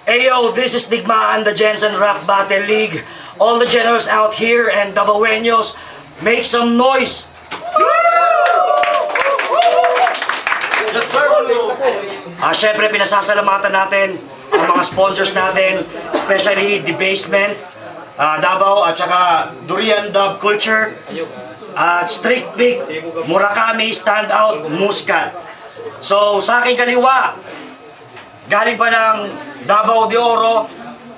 Ayo, this is Digmaan, the Jensen Rap Battle League. All the generals out here and Dabaweños, make some noise! Yes, sir! Syempre, pinasasalamatan natin ang mga sponsors natin, especially The Basement, Davao, at saka Durian Dub Culture, at Strict Pick, Murakami, Standout, Muscat. So, sa aking kaliwa, galing pa ng Davao de Oro,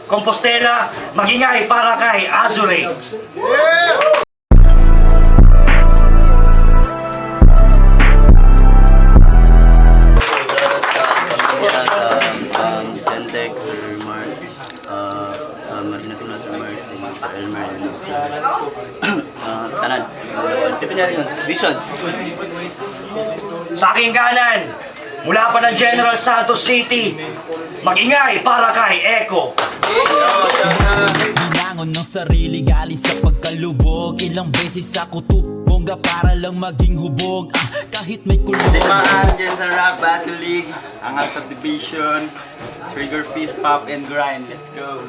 Compostela, magingay para kay Azure. Gentex, Sir Mark, sa Marina Tuna, Sir Mark, sa Elmer, tanan. Kaya yun, Vision. Sa aking kanan, mula pa ng General Santos City, magingay para kay Echo. Binangon ng sarili galing sa pagkalubog. Ilang beses ako bongga para lang maging hubog. Kahit may kulog. Digmaan dyan sa Rap Battle League, Angal Subdivision, Trigger Fist, Pop and Grind. Let's go!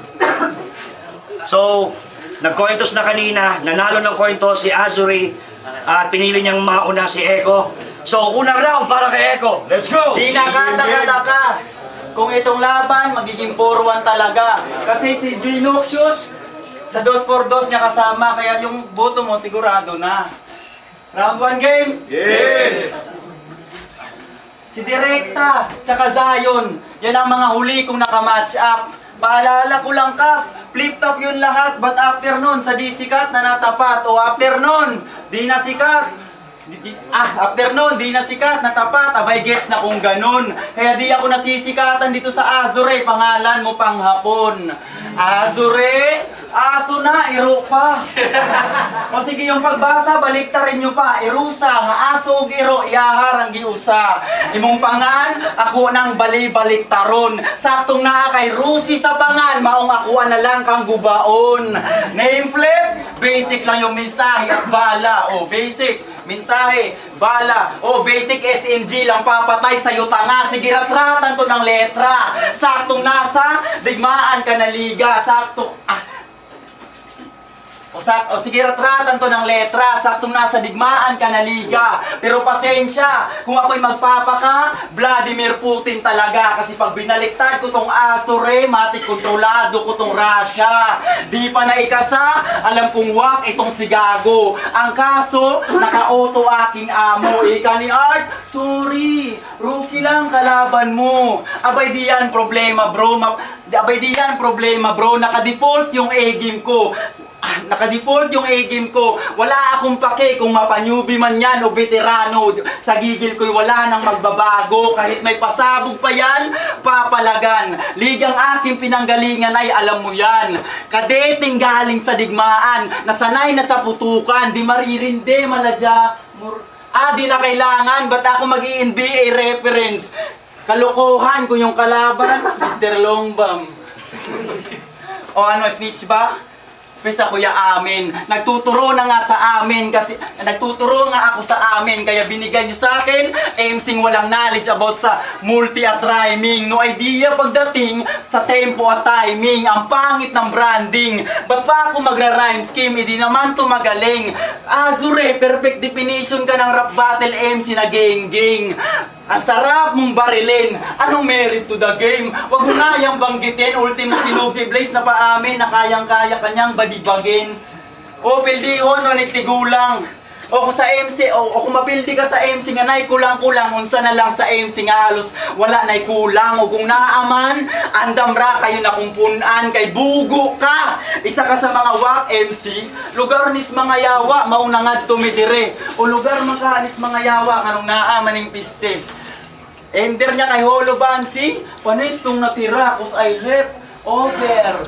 So, nagkointos na kanina, nanalo ng kointos si Azure at pinili niyang mauna si Echo. So, unang round para kay Echo. Let's go! Di nakataka-taka! Kung itong laban, magiging 4-1 talaga. Kasi si Dinoxious, sa 2x2 niya kasama, kaya yung boto mo sigurado na. Round 1 game? Yeah! Si Direkta, tsaka Zion, yan ang mga huli kong nakamatch up. Paalala ko lang Kap, flip top yun lahat, but after nun, sa di sikat na natapat, o after nun, di na sikat. After nun, di na sikat, natapat, abay gets na kung ganun. Kaya di ako nasisikatan dito sa Azure, pangalan mo pang hapon. Azure, aso na, iro pa. O sige yung pagbasa, baliktarin nyo pa. Irusa, nga aso, iro, iyahar ang giusa. Imong pangan, ako nang bali-baliktaron. Saktong naa kay Rusi sa pangan, maong ako na lang kang gubaon. Name flip, basic lang yung mensahe at bala. O basic, mensahe, bala, o basic SMG lang papatay sa'yo tanga. Sige ratratan to ng letra. Saktong nasa, digmaan ka na liga. Sakto, O sige ratratan to ng letra. Saktong nasa digmaan ka na liga. Pero pasensya, kung ako'y magpapaka, Vladimir Putin talaga. Kasi pag binaliktad ko tong Azure, matik kontrolado ko tong Russia. Di pa naikasa, alam kong wak itong si Gago. Ang kaso, naka-auto aking amo. Ika ni Art, sorry, rookie lang kalaban mo. Abay di yan problema bro. Abay di yan problema bro. Naka-default yung A-game ko. Naka-default yung A-game ko. Wala akong pake kung mapanyubi man yan o veterano. Sa gigil ko'y wala nang magbabago. Kahit may pasabog pa yan, papalagan. Ligang aking pinanggalingan ay alam mo yan. Kadeting galing sa digmaan, nasanay na sa putukan. Di maririnde, maladya. Di na kailangan. Ba't ako mag-i-NBA reference? Kalokohan ko yung kalaban, Mr. Longbam. O ano, snitch ba? Basta kuya amin, nagtuturo na nga sa amin kasi nagtuturo nga ako sa amin kaya binigay niyo sa akin MCing walang knowledge about sa multi at rhyming. No idea pagdating sa tempo at timing, ang pangit ng branding. Ba't pa ako magra-rhyme scheme, hindi naman to magaling. Azure, perfect definition ka ng rap battle MC na gang-gang. Ang sarap mong barilin. Anong merit to the game? Wag mo nga yung banggitin. Ultimo sinugi blaze na pa amin na kayang-kaya kanyang badibagin. O pildihon o nitigulang. O kung sa MC, o kung mapildi ka sa MC nga na'y kulang-kulang, unsa na lang sa MC nga halos wala na'y kulang. O kung naaman, andam ra kayo na kumpunan, kay bugo ka. Isa ka sa mga wak MC, lugar nis mga yawa, maunangad tumidire. O lugar makanis mga yawa, anong naaman ng piste. Ender niya kay Holo Bansi, panis nung natira, kus ay lip over.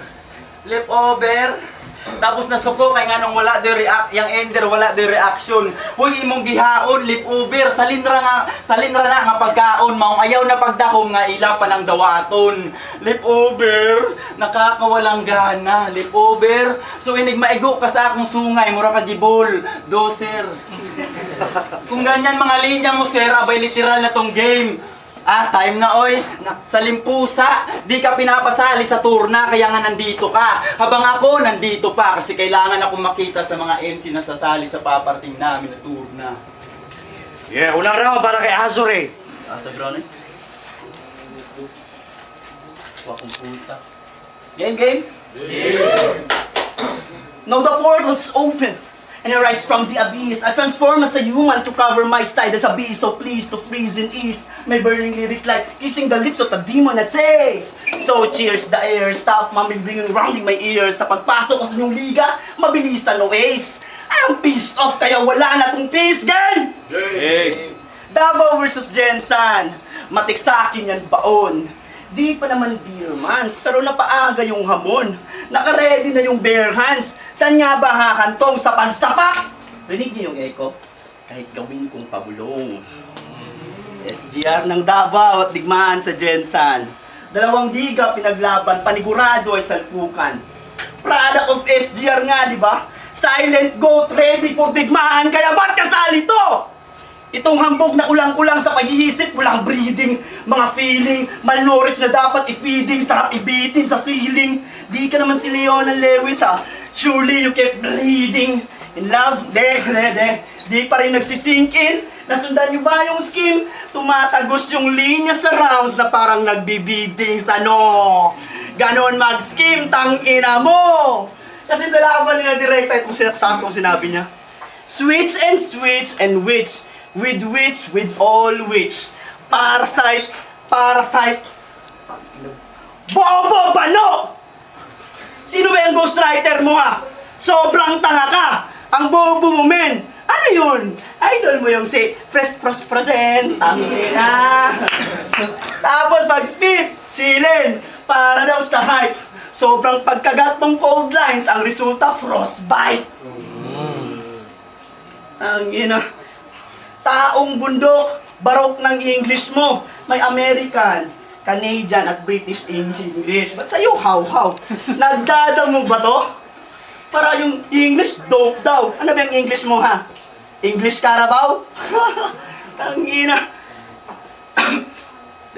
Lip over. Tapos nasuko kay nganong wala de react, yang ender wala de reaction. Huy imong gihaon lip over salinra na nga pagkaon maong ayaw na pagdako nga ila pa ng dawaton. Lip over, nakakawalang gana. Lip over. So inig maigo ka sa akong sungay mura ka gibol. Doser. Kung ganyan mga linya mo sir, abay literal na tong game. Time na oy. Sa Limpusa, di ka pinapasali sa turna kaya nga nandito ka. Habang ako nandito pa kasi kailangan akong makita sa mga MC na sasali sa paparting namin na turna. Yeah, unang round para kay Azure. Sa ground eh. Wakong puta. Game? Now the portal's open, and I rise from the abyss. I transform as a human to cover my style as a beast. So pleased to freeze in ease. My burning lyrics like kissing the lips of the demon that says, so cheers the air, stop mommy bringing rounding my ears. Sa pagpasok ko sa inyong liga, mabilisan no ace. I am pissed off kaya wala na tong peace game! Davao versus Jensan. Matik sa akin yan baon. Di pa naman beer months, pero napaaga yung hamon. Naka-ready na yung bare hands. Saan nga ba hakantong sa pansapak? Rinig niyo yung echo? Kahit gawin kong pabulong. SGR ng Davao at digmaan sa Jensan. Dalawang liga pinaglaban, panigurado ay salpukan. Product of SGR nga, di ba? Silent goat, ready for digmaan, kaya ba't kasali to? Itong hambog na kulang-kulang sa pag-iisip, walang breathing, mga feeling, malnourished na dapat i-feeding, sarap ibitin sa ceiling. Di ka naman si Leona Lewis ha, surely you kept bleeding. In love, di pa rin nagsisink in. Nasundan nyo ba yung scheme? Tumatagos yung linya sa rounds na parang nagbibidding sa no. Ganon mag-scheme, tang-ina mo. Kasi sa laban niya direkta, itong sinapsakong sinabi niya. Switch and witch. With which, with all which. Parasite. Bobo Bano! Sino ba yung ghostwriter mo ha? Sobrang tanga ka! Ang bobo mo men! Ano yun? Idol mo yung si Frozen, tangina. Tapos mag-spit, chillin, para daw sa hype. Sobrang pagkagat ng cold lines, ang resulta frostbite. Ang ina. Taong bundok, barok ng English mo. May American, Canadian at British English. Ba't sa'yo how? Nagdadamo ba to? Para yung English dope daw. Ano ba yung English mo ha? English Carabao? Tangina.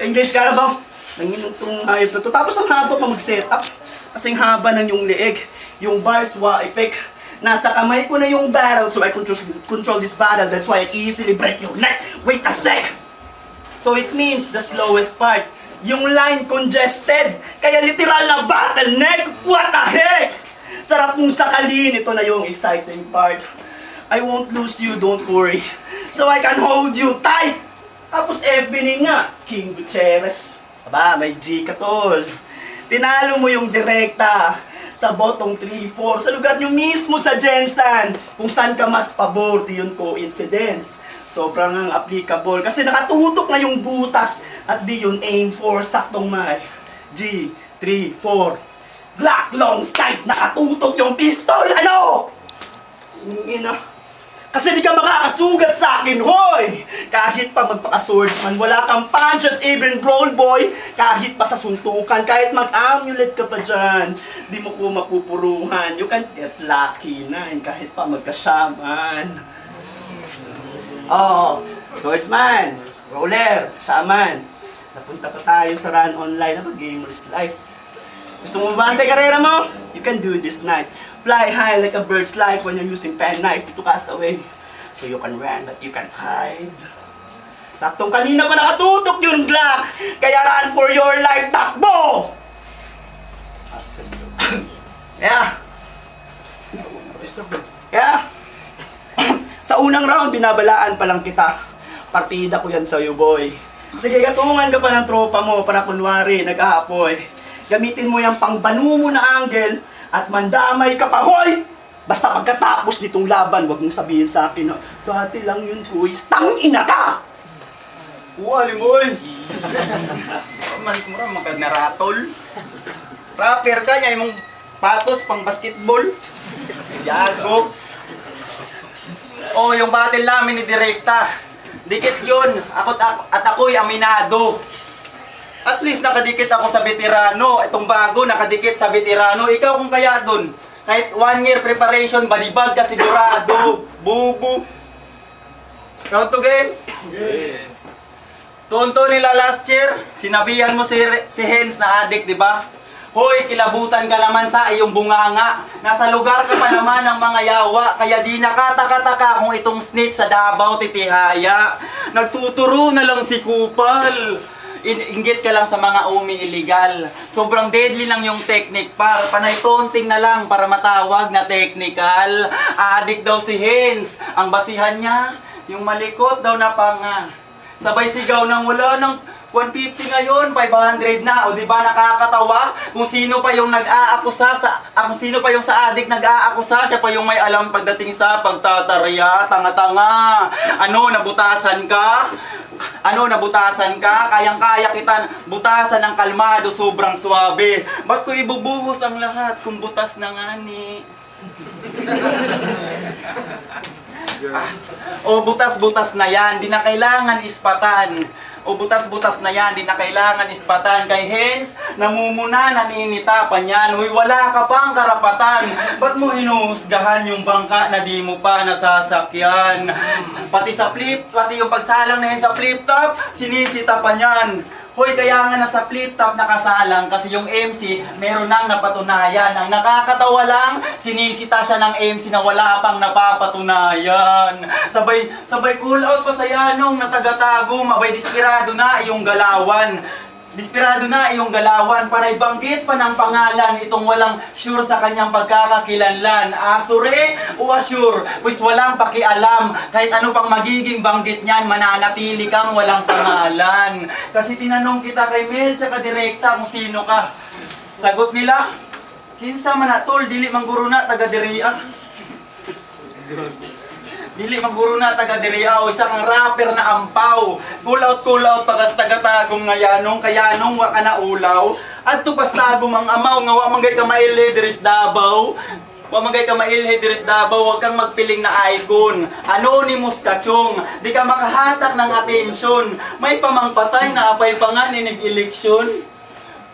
English Carabao. Nanginom tong hayop na to. Tapos ang haba pa mag-set up. Kasing haba ng yung leeg. Yung bars, effect. Nasa kamay ko na yung barrel, so I control this battle. That's why I easily break your neck. Wait a sec! So it means the slowest part. Yung line congested. Kaya literal na bottleneck. What the heck? Sarap mong sakalin. Ito na yung exciting part. I won't lose you, don't worry. So I can hold you tight. Tapos FB nga, King Gutierrez. Aba, may G ka tol. Tinalo mo yung direkta sa botong 3-4, sa lugar nyo mismo sa Jensan, kung saan ka mas pabor, di yun coincidence. Sobrang ang applicable, kasi nakatutok na yung butas, at di yun aim for, saktong may G, 3, 4, Black long sight, nakatutok yung pistol, ano? Ina. Kasi di ka makakasugat sa akin, hoy! Kahit pa magpaka-swordsman, wala kang punches, even brawl boy. Kahit pa sa suntukan, kahit mag-amulet ka pa dyan, di mo ko mapupuruhan. You can get lucky na, and kahit pa magkasyaman. Oh, swordsman, brawler, shaman. Napunta pa tayo sa run online na gamer's life. Gusto mo ba ang karera mo? You can do this night. Fly high like a bird's life when you're using penknife to cast away. So you can run but you can't hide. Saktong kanina pa nakatutok yung Glock. Kaya run for your life, takbo! Yeah. Sa unang round, binabalaan pa lang kita. Partida ko yan sa'yo, boy. Sige, katungan ka pa ng tropa mo para kunwari, nag-aapoy. Gamitin mo yung pangbanu mo na angle at mandamay ka pa, hoy! Basta pagkatapos nitong laban, wag mong sabihin sa akin na, dati lang yun, kuis, tangina ka! Wali mo eh! Malik mo rin, magkagnaratol. Rapper ka niya, yung patos pang basketball. Yago. Oh, yung battle namin ni Direkta. Dikit yun. At ako'y aminado. At least nakadikit ako sa veterano. Itong bago, nakadikit sa veterano. Ikaw kung kaya dun. Kahit 1 year preparation, balibag ka sigurado. Bubu. Round to game? Tunto nila last year, sinabihan mo si Hens na addict, di ba? Hoy, kilabutan ka naman sa iyong bunganga. Nasa lugar ka pa naman ng mga yawa, kaya di nakataka-taka kung itong snitch sa Davao titihaya. Nagtuturo na lang si Kupal. Inggit ka lang sa mga umi illegal. Sobrang deadly lang yung technique par. Panay tonting na lang para matawag na technical. Addict daw si Hens. Ang basihan niya, yung malikot daw na panga. Sabay sigaw ng wala ng 150 ngayon, 500 na. O di ba nakakatawa? Kung sino pa yung nag-aakusa kung sino pa yung sa addict nag-aakusa, siya pa yung may alam pagdating sa pagtatarya. Tanga-tanga. Ano, nabutasan ka? Kayang-kaya kita butasan ng kalmado, sobrang swabe. Ba't ko ibubuhos ang lahat kung butas na nga ni? O butas-butas na yan, di na kailangan ispatan. Kay Hens, namumuna, naninitapan yan. Huy, wala ka pang karapatan. Ba't mo hinuhusgahan yung bangka na di mo pa nasasakyan? Pati yung pagsalang na yan sa flip-top, sinisita pa yan. Hoy, kaya nga nasa flip-top nakasalang kasi yung MC meron nang napatunayan. Ang nakakatawa lang, sinisita siya ng MC na wala pang napapatunayan. Sabay cool out pa sa yanong na taga-tago, mabay desperado na iyong galawan. Panay banggit pa ng pangalan itong walang sure sa kanyang pagkakakilanlan. Asure o assure, pues walang pakialam. Kahit ano pang magiging banggit niyan, mananatili kang walang pangalan. Kasi tinanong kita kay Mel tsaka direkta kung sino ka. Sagot nila, kinsa man atol, dili man guro na taga diriya. Dili mangguro na taga diriya o isa kang rapper na ampaw. Cool out pagas taga-tagong nga yanong kayanong wa ka na ulaw. Adto pas tagong ang amaw nga wa manggay ka mailhe diris Davao. Wag kang magpiling na icon. Anonymous ka chong. Di ka makahatak ng atensyon. May pamangpatay na apay pa nga ninig-eleksyon.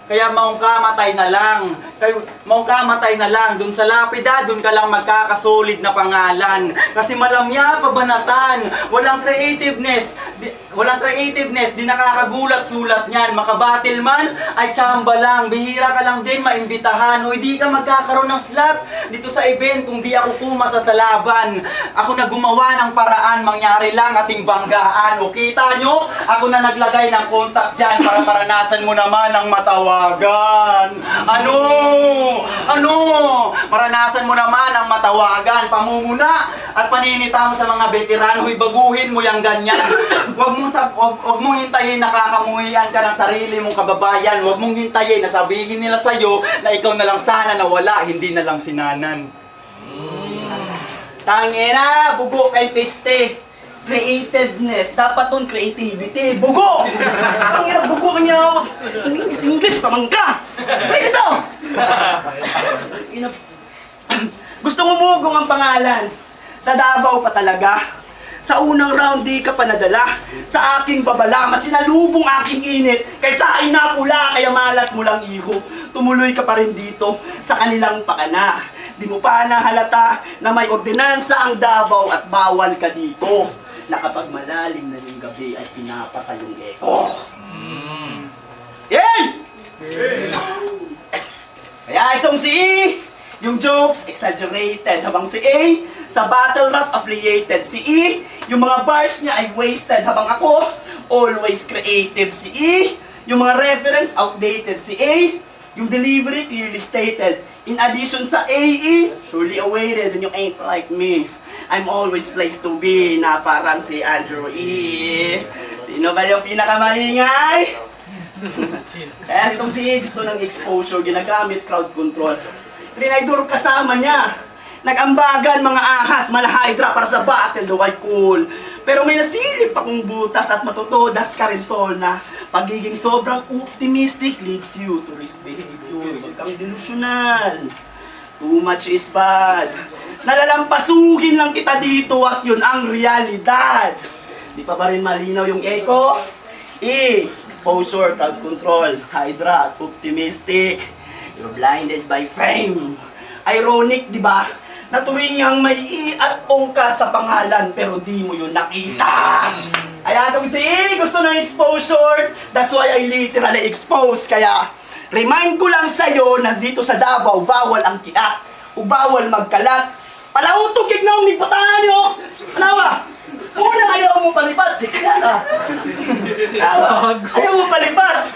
Kaya maong kamatay na lang. Dun sa lapida, dun ka lang magkakasolid na pangalan. Kasi malamya pabanatan. Walang creativeness, di nakakagulat-sulat niyan. Makabattle man, ay tsamba lang. Bihira ka lang din maimbitahan. O di ka magkakaroon ng slot dito sa event kung di ako pumasa sa laban. Ako na gumawa ng paraan, mangyari lang ating banggaan. O kita nyo, ako na naglagay ng contact dyan para maranasan mo naman ang matawagan. Maranasan mo naman ang matawagan. Pamumuna at paninita mo sa mga veterano. Huy, baguhin mo yung ganyan. Huwag mong hintayin na kakamuhian ka ng sarili mong kababayan. Huwag mong hintayin na sabihin nila sa'yo na ikaw na lang sana nawala, hindi na lang sinanan. Tangina, bugo kay piste. Creativeness, dapat ton creativity. Bugo! Tangina, bugo kanya. English pa man ka. Pwede to! Gusto umugong ang pangalan. Sa Davao pa talaga. Sa unang round di ka pa nadala. Sa aking babala, mas sinalubong aking init. Kaysa ay napula, kaya malas mo lang iho. Tumuloy ka pa rin dito sa kanilang pakana. Di mo pa nahalata na may ordinansa ang Davao at bawal ka dito. Na kapag malalim na yung gabi ay pinapatay yung eko. Yay! Kaya isang si E, yung jokes exaggerated, habang si A, sa battle rap affiliated. Si E, yung mga bars niya ay wasted, habang ako, always creative. Si E, yung mga reference outdated. Si A, yung delivery clearly stated. In addition sa AE, surely awaited, and you ain't like me. I'm always placed to be, na parang si Andrew E. Sino ba yung pinakamaingay? Kaya itong si E, gusto ng exposure, ginagamit crowd control. Trinidor kasama niya. Nag-ambagan mga ahas, malahydra para sa battle, do I cool. Pero may nasilip akong butas at matutodas ka rin to na pagiging sobrang optimistic leads you to risk behavior. Huwag kang delusional. Too much is bad. Nalalampasuhin lang kita dito at yun ang realidad. Di pa ba rin malinaw yung echo? E, exposure, crowd control, hydra at optimistic. You're blinded by fame. Ironic, di ba? Na tuwing ang may E at O ka sa pangalan pero di mo yun nakita. Ayan, kung si gusto ng exposure, that's why I literally expose. Kaya, remind ko lang sa'yo na dito sa Davao, bawal ang kiat, o bawal magkalat. Palahutog kignaw ni patahan nyo! Ano ba? Una ayaw mo palipat, chicks yan ah. Ayaw mo palipat.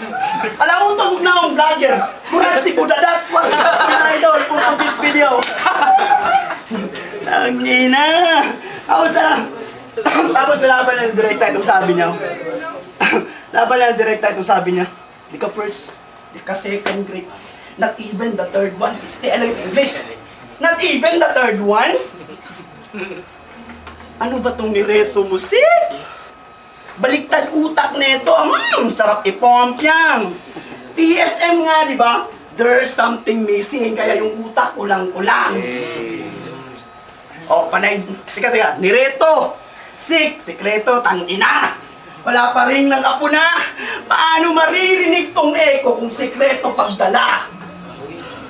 Palahutog na akong vlogger. Mura si Budadat. What's up, mga idol? Puto this video. Ang ina. Tapos sa laban ng direkta itong sabi niya. Laban ng direkta itong sabi niya. Di ka first, di ka second grade. Not even the third one. Stay alam yung English. Not even the third one? Ano ba itong nireto mo, Sid? Baliktad utak nito. Sarap ipomp yan. TSM nga, di ba? There's something missing, kaya yung utak kulang-kulang. Oh, panay. Teka. Nireto. Sikreto, tangina. Wala pa rin ng apo na. Paano maririnig tong echo kung sikreto pagdala?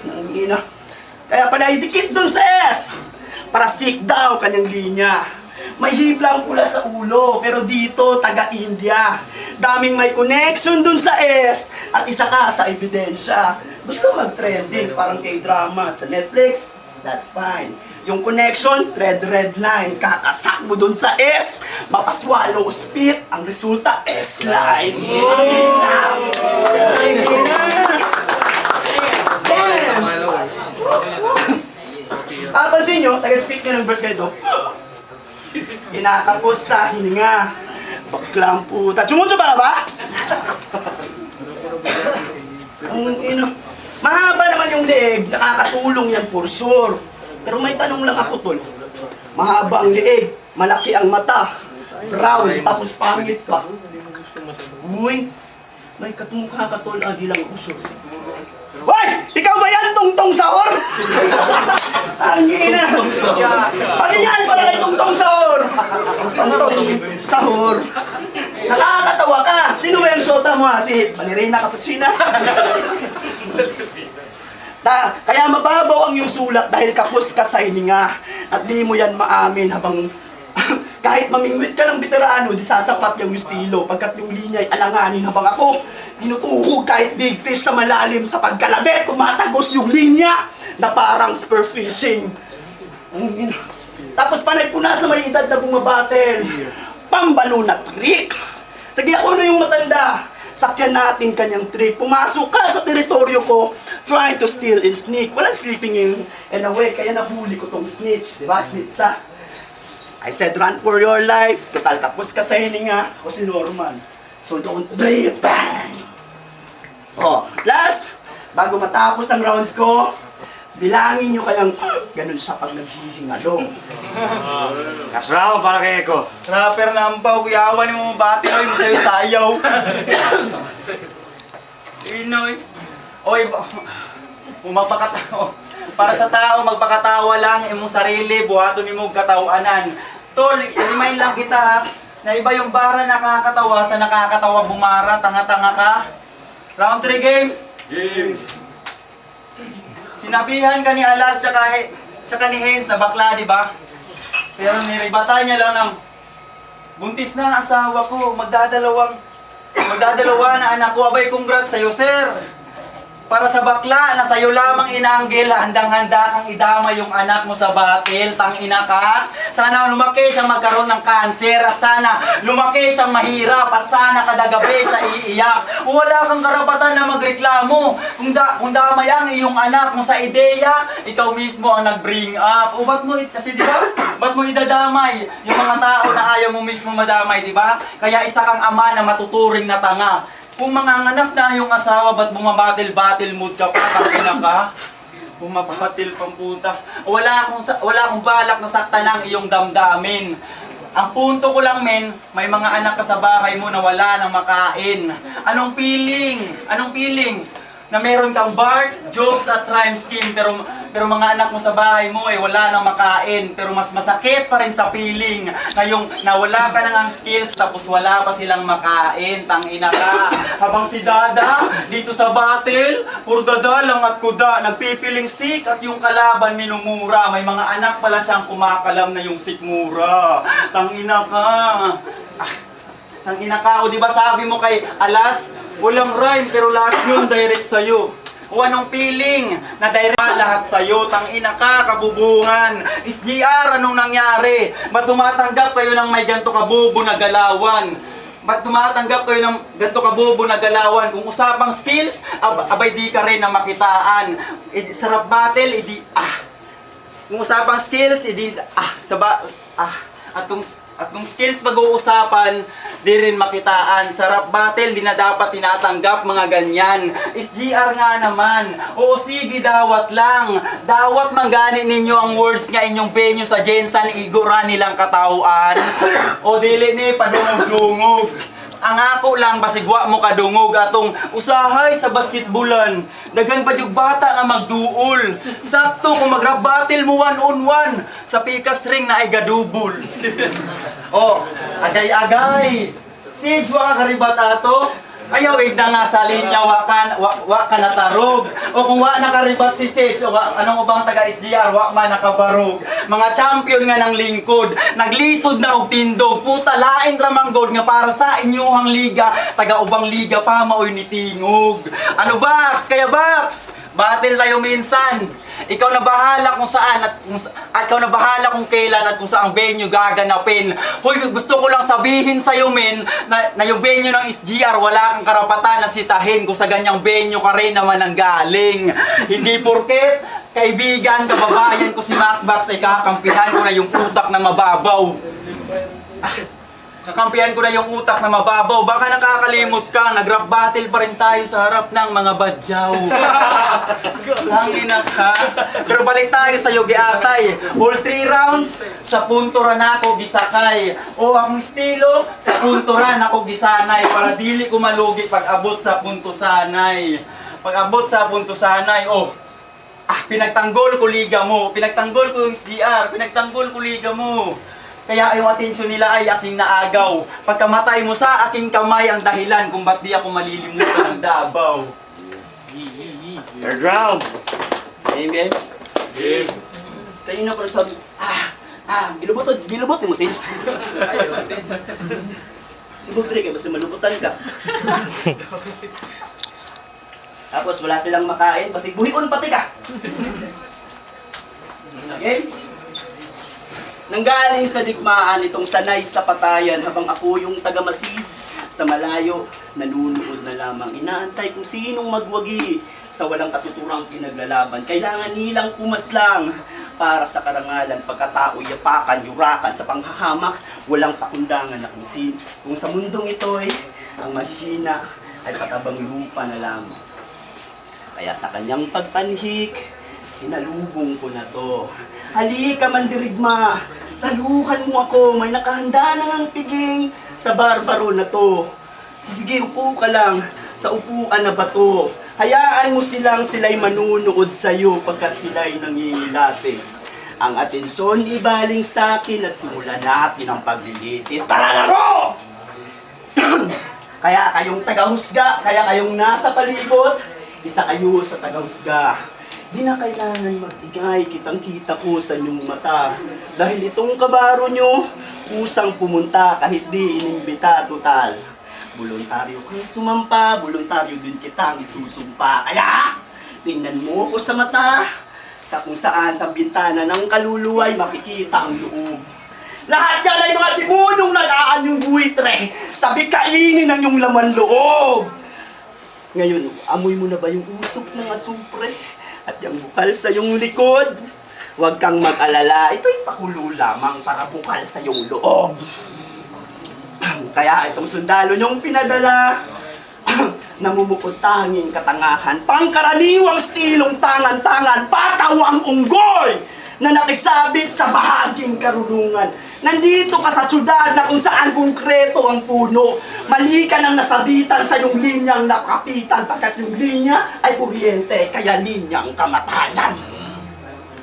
Tangina. Kaya panay dikit dun sa S. Para sick daw kanyang linya. May hiblang pula sa ulo, pero dito, taga-India. Daming may connection dun sa S, at isa ka sa ebidensya. Gusto mag-trending, parang K-drama sa Netflix? That's fine. Yung connection, red line. Kakasak mo dun sa S, mapaswallow spit, ang resulta, S-line. Papansin nyo, taga-speak nyo ng verse ganito. Inakapos sa hininga. Baklang puta. Chumucho ba ba? Mahaba naman yung leeg. Nakakatulong yan for sure. Pero may tanong lang ako, tol. Mahaba ang leeg. Malaki ang mata. Brown. Tapos pangit pa. Uy. May katumukha ka, tol. Di lang ako sure. Hoy! Ikaw ba yan, tungtong sahor? Ang ina! Ano yan pala kay tungtong sahor? Tungtong sahor. Nakakatawa ka! Sino ba yung sota mo ha? Si Valerina Cappuccina? Kaya mababaw ang iyong sulat dahil kapos ka sa hininga at di mo yan maamin habang kahit mamingwit ka ng veterano, di sasapat yung estilo pagkat yung linya ay alanganin habang ako tinutuhog kahit big fish sa malalim sa pagkalabit, tumatagos yung linya na parang spearfishing. Tapos panay po na sa may edad na bumabatel. Pambalo na trick. Sige, ako na yung matanda. Sakyan natin kanyang trick. Pumasok ka sa teritoryo ko, trying to steal and sneak. Walang sleeping in a way, kaya nahuli ko tong snitch. Diba? Snitch siya. I said, run for your life. Total, kapos ka sa hininga. Ako si Norman. So don't breathe. Bang! Oh, last, bago matapos ang rounds ko, bilangin nyo kayang ganun siya pag naghihingalo. Last round para kay Eko. Rapper na ampaw, kuyawan mo mabati ko yung sa'yo sayaw. Inoy. Oy, umapakatawa. Para sa tao, magpakatawa lang, imong sarili, buhaton mo katawanan. Tol, remind lang kita ha, na iba yung bara nakakatawa sa nakakatawa bumara, tanga-tanga ka. Round 3 game. Game. Sinabihan ka ni Alas tsaka ni Hens na bakla, di ba? Pero niribata niya lang ng buntis na asawa ko, magdadalawa na anak ko. Abay, congrats sa'yo, sir. Para sa bakla na sa'yo lamang inaanggil, handang-handa kang idama yung anak mo sa batil, tangina ka. Sana lumaki siyang magkaroon ng kanser at sana lumaki siyang mahirap at sana kada gabi siya iiyak. Wala kang karapatan na magreklamo. Kung damay ang iyong anak mo sa ideya, ikaw mismo ang nag-bring up. O ba't mo, kasi di ba? Ba't mo idadamay yung mga tao na ayaw mo mismo madamay, di ba? Kaya isa kang ama na matuturing na tanga. Kung manganganak na yung asawa, ba't bumabatil-batil mood ka pa? Tangina ka? Bumabatil pang puta. Wala akong balak na saktan ang iyong damdamin. Ang punto ko lang, men, may mga anak ka sa bahay mo na wala nang makain. Anong feeling? Anong feeling? Na meron kang bars, jokes at rhyme scheme pero mga anak mo sa bahay mo wala nang makain, pero mas masakit pa rin sa feeling na yung nawala ka nang ang skills tapos wala pa silang makain, tangina ka. Habang si Dada dito sa battle, puro dada lang at kuda, nagpipiling sick at yung kalaban minumura. May mga anak pala siyang kumakalam na yung sikmura. Tangina ka. Ang inakao, di ba sabi mo kay Alas, walang rhyme pero lahat yun direct sa'yo. Kung anong feeling na direct lahat sa'yo, tang ina ka, kabubungan. SGR, anong nangyari? Ba't tumatanggap kayo ng may ganto kabubo na galawan? Ba't tumatanggap kayo ng ganto kabubo na galawan? Kung usapang skills, abay di ka rin na makitaan. Sarap battle, Kung usapang skills, at kung skills pag-uusapan, di rin makitaan. Sarap battle, di na dapat tinatanggap mga ganyan. SGR nga naman. Oo, sige, dawat lang. Dawat manggani ninyo ang words nga inyong venue sa Jensan, igura nilang katauan. O dili ni, padungog-dungog. Ang ako lang, basigwa mo kadungog atong usahay sa basketbulan. Dagan pa yung bata nga magduol. Sakto kung mag-rap battle mo 1-on-1 sa pika string na ay gadubol. Oh, agay-agay. Sige, wa ka karibat ato. Ayaw, na nga sa linya, wa ka natarog. O kung wa nakaribat si Sage, o anong ubang taga-SGR, wa man nakabarog. Mga champion nga ng lingkod, naglisod na og tindog, puta lain ramanggod nga para sa inyuhang liga, taga-ubang liga pa maoy ni tingog. Ano Bax? Kaya Bax, battle tayo minsan. Ikaw na bahala kung saan at ikaw na bahala kung kailan at kung saang venue gaganapin. Hoy, gusto ko lang sabihin sa'yo, men, na yung venue ng SGR, wala kang karapatan na sitahin kung sa ganyang venue ka rin naman ang galing. Hindi porket kaibigan, kababayan ko si Macbax ay kakampihan ko na yung utak na mababaw. Kakampihan ko na yung utak na mababaw. Baka nakakalimot ka, nag-rap battle pa rin tayo sa harap ng mga badyaw. Hangin na ka. Pero balik tayo sa Yogi Atay. All 3 rounds, sa punto ran ako gisakay. O ang estilo, sa punto ran ako gisanay. Para dili ko malugi pag abot sa punto sanay. Pag abot sa punto sanay, pinagtanggol ko liga mo. Pinagtanggol ko yung SGR. Pinagtanggol ko liga mo. Kaya yung atensyon nila ay aking naagaw. Pagkamatay mo sa aking kamay ang dahilan kung ba't di ako malilimutan ng Davao. Third round. Game, game. Game. Tayo na pero sabi, bilubot ni mo, Sage. Si Budre, kaya basta malubutan ka. Tapos wala silang makain, basta buhion pati ka. Game. Nanggaling sa digmaan itong sanay sa patayan habang ako yung tagamasid sa malayo, nanunood na lamang. Inaantay kung sinong magwagi sa walang katuturang pinaglalaban. Kailangan nilang pumaslang para sa karangalan, pagkatao, yapakan, yurakan sa panghahamak, walang pakundangan na kung sa mundong ito'y ang mahihina ay patabang lupa na lamang. Kaya sa kanyang pagpanhik, sinalubong ko na to. Halika mandirigma, saluhan mo ako, may nakahanda na ng piging sa barbaro na to. Sige, upo ka lang sa upuan na bato. Hayaan mo sila'y manunood sa'yo pagkat sila'y nangingilatis. Ang atensyon ibaling sa akin at simulan natin ang paglilitis. Tara na ro! Kaya kayong tagahusga, kaya kayong nasa palibot, isa kayo sa tagahusga. Di na kailangan magbigay, kitang-kita ko sa inyong mata. Dahil itong kabaro nyo, kusang pumunta kahit di inimbita total. Voluntaryo kang sumampa, voluntaryo din kitang isusumpa. Kaya, tingnan mo ko sa mata, sa kung saan sa bintana ng kaluluway makikita ang loob. Lahat yan ay mga demonong nagaan yung buitre, sabi kainin ang yung laman loob. Ngayon, amoy mo na ba yung usok ng asupre? At yung bukal sa iyong likod, huwag kang mag-alala. Ito'y pakulo lamang para bukal sa iyong loob. Kaya itong sundalo niyong pinadala, namumukod tanging katangahan, pangkaraniwang stilong tangan-tangan, patawang unggoy na nakisabit sa bahaging karunungan. Nandito ka sa syudad na kung saan konkreto ang puno. Mali ka nang nasabitan sa iyong linyang nakapitan pagkat yung linya ay kuryente, kaya linyang kamatayan.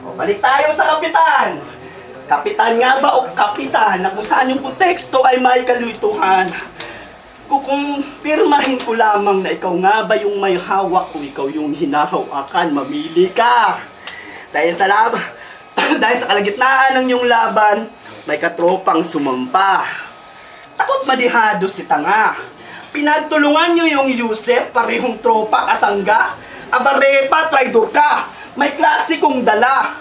O, balik tayo sa kapitan. Kapitan nga ba o kapitan na kung saan yung konteksto ay may kalutuhan. Kung pirmahin ko lamang na ikaw nga ba yung may hawak o ikaw yung hinahawakan, mamili ka. Dahil sa dahil sa kalagitnaan ng iyong laban, may katropang sumampa. Takot madihado si tanga. Pinagtulungan nyo yung Yusef, parehong tropa, kasangga. Abarepa, traidor ka. May klase kong dala.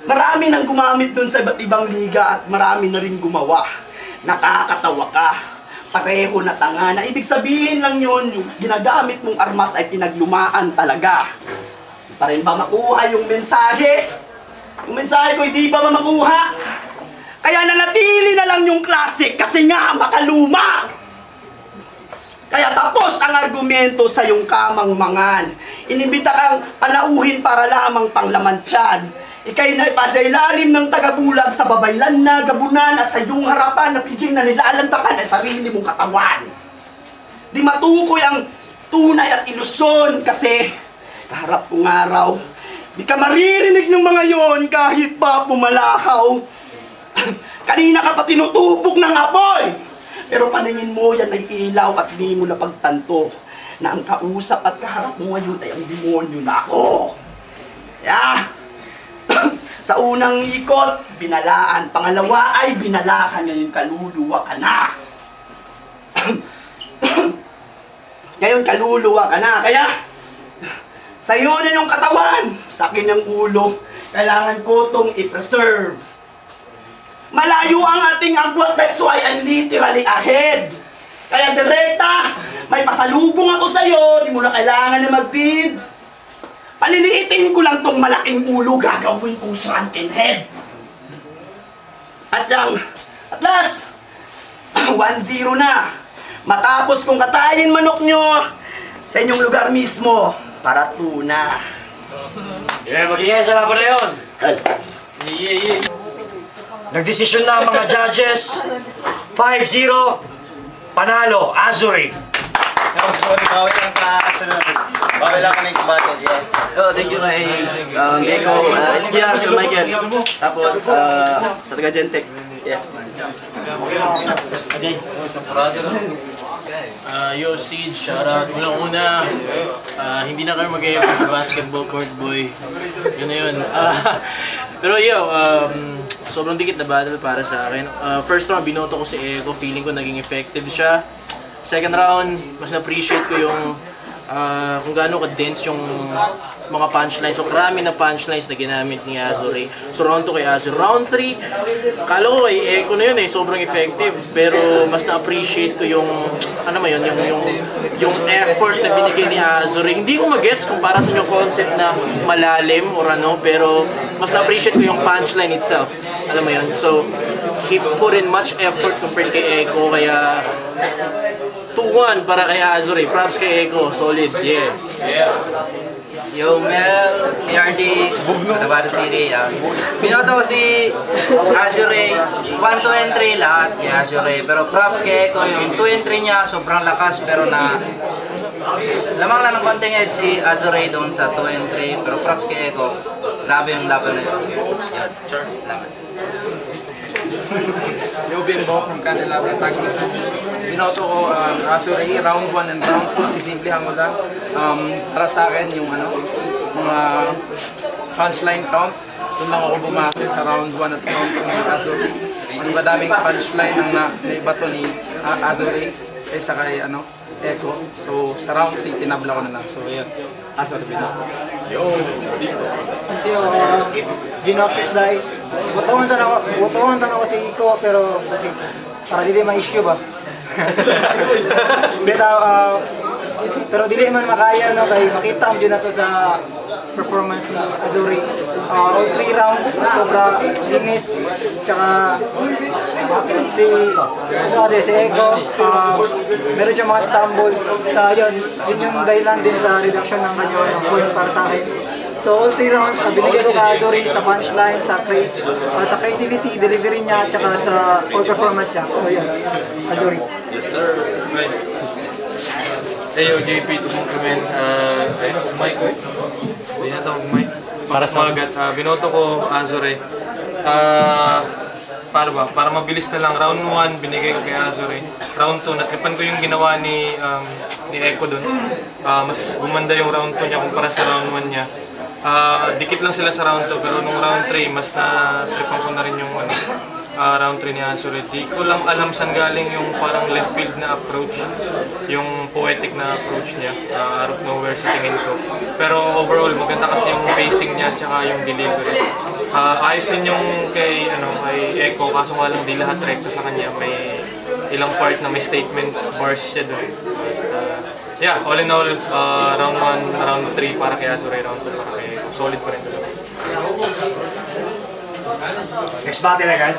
Marami nang gumamit dun sa iba't ibang liga at marami na rin gumawa. Nakakatawa ka. Pareho na tanga. Na ibig sabihin lang yun, yung ginagamit mong armas ay pinaglumaan talaga. Pa rin ba makuha yung mensahe? Yung mensahe ko hindi pa makuha. Kaya nanatili na lang yung classic kasi nga makaluma. Kaya tapos ang argumento sa iyong kamangmangan. Inimbita kang panauhin para lamang panglaman tiyan. Ika'y naipasa ilalim ng tagabulag sa babaylan na gabunan at sa iyong harapan na piging na nilalantakan ang sarili mong katawan. Di matukoy ang tunay at ilusyon kasi kaharap kong araw. Di ka maririnig ng mga yon kahit pa pumalakaw. Kanina ka pa tinutubog ng apoy. Pero paningin mo yan ay ilaw at di mo napagtanto na ang kausap at kaharap mo ngayon ay ang demonyo na ako. Yeah. Sa unang ikot, binalaan. Pangalawa ay binalakan ngayon kaluluwa ka na. Ngayon kaluluwa ka na. Kaya, sa iyo na yung katawan, sa akin yung ulo. Kailangan ko itong i-preserve. Malayo ang ating agwat, that's why I'm literally ahead. Kaya direkta, may pasalubong ako sa'yo, di mo na kailangan na mag-feed. Paliliitin ko lang tong malaking ulo, gagawin kong shrunken head. At last, 1-0 na. Matapos kong katayin manok nyo sa inyong lugar mismo, para tuna. Yeah, mag-ingay sa laban na yun. Nagdesisyon na ang mga judges. 5-0. Panalo, Azuri. Bawi lang sa sunod. Bawi lang kami sa battle, yeah. Oh, thank you kay Eko, SGR, Sir Michael. Tapos, sa taga Gentech. Yeah. Yo, Siege, shoutout. Unang-una, hindi na kayo mag-e-effort sa basketball court, boy. Yun na yun. Pero yo, sobrang dikit na battle para sa akin. First round, binoto ko si Eko. Feeling ko naging effective siya. Second round, mas na-appreciate ko yung kung gaano ka-dense yung mga punchlines. So, karami na punchlines na ginamit ni Azure. So, round 2 kay Azure. Round 3, kala ko kay Eko na yun sobrang effective. Pero, mas na-appreciate ko yung, ano mo yun, yung effort na binigay ni Azure. Hindi ko mag-gets kung para sa yung concept na malalim or ano, pero mas na-appreciate ko yung punchline itself. Alam mo yun? So, he put in much effort compared kay Eko, kaya 2-1 para kay Azure. Props kay Eko. Solid. Yeah. Yo, Mel, PRD, Cotabato City. Binoto ko si Azure, 1, 2, and 3 lahat kay Azure. Pero props kay Eko, yung 2 and 3 niya sobrang lakas pero na lamang lang ng konting edge si Azure doon sa 2 and 3. Pero props kay Eko, grabe yung laban na yun. Yan, salamat. Yo, Bimbo from Candelabra, Taguig City. Binoto ko Azure, round 1 and round 2, sisimplihan ko lang. Para sa akin, yung mga punchline count, doon lang ako bumase sa round 1 at round 2 ng Azure. Mas madaming punchline ang naibato ni Azure kaysa kay Eko. So, sa round 3, tinabla ko na lang. So, yun. Azure binoto. Yo, Ginoxious Dai. Butuhan tanong ko si Iko, pero kasi para dili ma-issue ba? Pero dili man makaya kay makita ang na to sa performance ni Azure. All 3 rounds sobra linis, tsaka si Eko, meron siyang mga stumble. Yun yung dahilan din sa reduction ng kanyang points para sa akin. So all 3 rounds, binigay ko kay Azure sa punchline, sa creativity, delivery niya, tsaka sa all performance niya. So yun, Azure. Yes, sir. Right. Hey, yo, JP, tumong kami. Ugmay ko. Hindi na ito, ugmay. Para sa magat, binoto ko Azure. Para mabilis na lang. Round 1, binigay ko kay Azure. Round 2, natripan ko yung ginawa ni Eko doon. Mas gumanda yung round 2 niya kumpara sa round 1 niya. Dikit lang sila sa round 2, pero nung round 3, mas na-tripan ko na rin yung round 3 ni Azure. Di ko lang alam saan galing yung parang left field na approach, yung poetic na approach niya, out of nowhere sa tingin ko. Pero overall, maganda kasi yung pacing niya at saka yung delivery. Ayos din yung kay Echo, kaso nga lang di lahat rekta sa kanya. May ilang part na may statement bars siya doon. Yeah, all in all, round 1, round 3 para kay Azure, round 2 para kay Echo. Solid pa rin. Next battle agad.